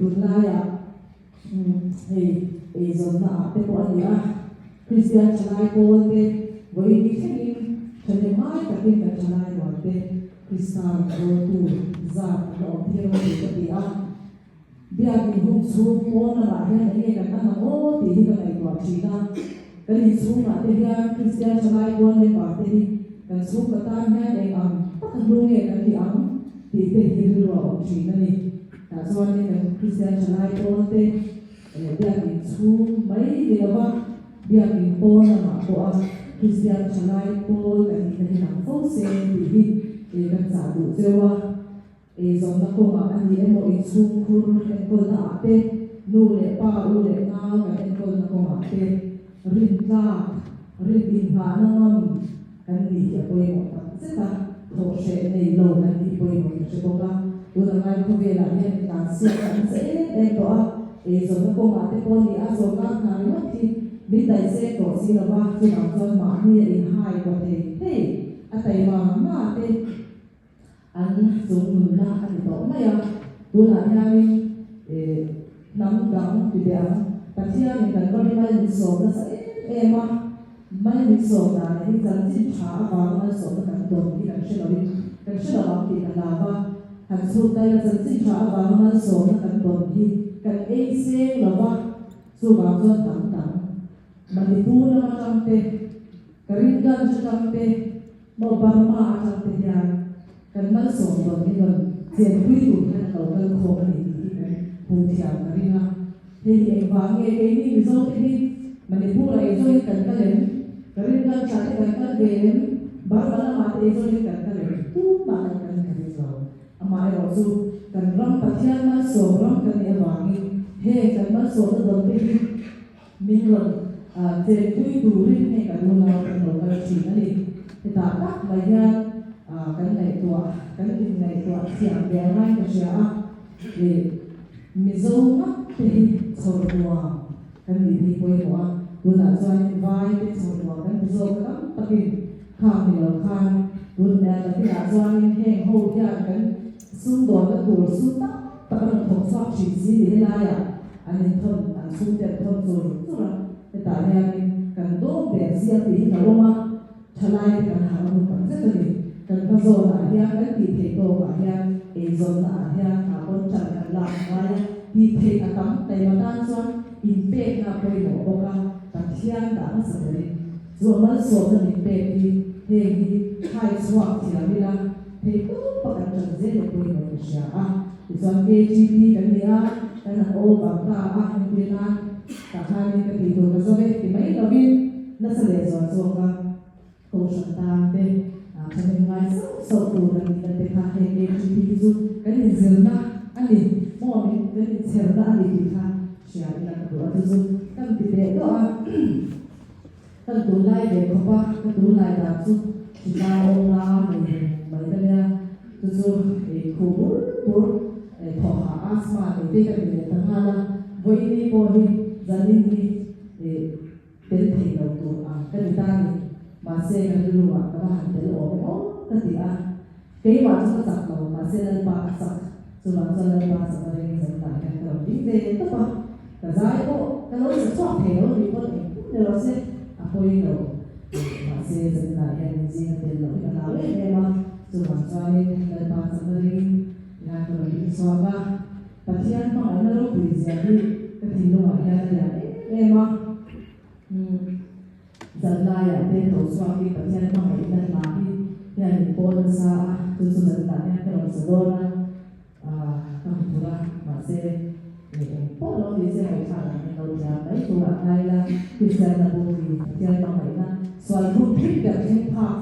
tuần lai thì dòng nợ cái bộ gì Christian chalai cô thế với đi khách in cho nên mai cả tin cả chalai gọi thế Christian cô tu ra đó theo thì cái gì bây giờ mình không xuống cô là bạn hay này cái cái nào ô thì cái này gọi chỉ là cái gì xuống là thế bây Christian chalai cô này gọi thế cái xuống cái ta hay này tất cả luôn nghe cái gì thì thế thì rồi chỉ là này cho nên cái Christian chalai cô thế bây giờ mình xuống mấy điều đó bây giờ mình cô là mà cô Christian chalai cô cái gì nằm phố xe thì cái giả đủ chưa dòng nó cô mà anh em một ít xuống khu em cô là ate nu lệ pa u lệ ngao cái em cô là cô mà ate rin ra rin tin hà nó cái gì thì cô em một rất là thổ sẽ này lâu cái gì cô em một sẽ cô là tôi là ngay không về là em làm siêu làm dễ em đó dòng nó cô mà ate cô thì dòng nó là mất thì biết đại sẽ có gì là ba chỉ làm cho mà như vậy hai có thể hey tại mà ate anh dùng người ta anh đó này tôi là hai nắm đắng thì để tất nhiên mình cần có mấy mình số nó sẽ em mấy mình số là để dân chính trả vào mấy số nó cần đồng thì cần sẽ là thì là hàng số đây là dân chính trả vào mấy số nó cần đồng thì cần ấy sẽ là số vào cho đẳng mà đi tu nó trong thế cái gần trong thế một bằng mà trong thế này kan mal so do ni gon chen pui tu kan to kan kho kan ni pu thia ka ri na he ni wa nge ke ni zo te ni mane pu la e zo ni kan ka len ka ri kan cha te kan ka ve len ba ma te zo ni kan ka len tu ba kan ka ri zo ama e ro zu kan ram pathian ma so ram kan e wa ngi he kan ma so do te ni min gon chen pui tu ri ne ka nu na kan do ka chi na ni ta tak ba ya cái này tua siang dia mai ka sia thì mizo ma te chor tua kan ni poi mo tu na chuan vai te chor tua kan mizo ka takin khang ni lo khan tu na la ti a chuan heng ho ya kan sum do ka tur su ta ta kan thok sa chi si ni la ya ani thon an sum te thon chu ra te ta ya ni kan do be sia ti ka lo ma thalai kan ha lo kan se ni kan ka zo na ya kan ti the to ba ya e zo na ya ka bon chan kan la wa ya ti the ka tam tai ma dan chuan in pe na poi no ko ka ta thian da na sa le zo ma so na ni pe ti he hi hai swak ti la ni la he ko pa kan chan ze le poi no ko sia ti chuan ke chi ti kan ni kan o ba ka ni na ta ha ni ka ti to ka zo ve ti mai lo bin na sa le zo ka ko shan ta te cho nên ngay sau tù là mình đã được khai hệ để chúng ta giúp cái này dễ na anh đi mua mình cái này dễ na anh đi khai chỉ là cái đồ ăn giúp các bạn để đó các tủ lại để có ba các tủ lại là giúp chúng ta ôm la mình mấy cái này giúp để khử bụi để thọ hạ asma để cái này tănghala với đi bộ đi gia đình đi để đến thầy đầu tù cái người ta này mà xe cái lưu ạ các bạn thấy ổn không? Cái gì cái mà chúng ta chặt mà xe lên ba chặt, rồi làm cho lên ba chặt ra đây dẫn lại cái đầu đi về tất cả cả giải bộ cái lối sẽ chọn thể nó bị có thể đều là xe quay đầu mà xe dẫn lại cái gì cái tiền lỗi cả nào đấy em rồi làm cho lên ba chặt ra đây là cái đầu đi xóa ba và khi anh nói nó lúc bị gì đi cái thì lúc mà ra đây là em dân lai là tên tổ soạn đi và trên mọi người dân làm đi thì mình buôn xa từ từ dân làm nha cái lòng sờ đô na không thua mà xe để bố đó thì xe phải trả lại đầu giá đấy tụ lại đây là khi xe là buôn thì trên mọi người là soạn hút thích được trên park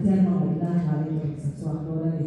trên mọi người là lại soạn đô đây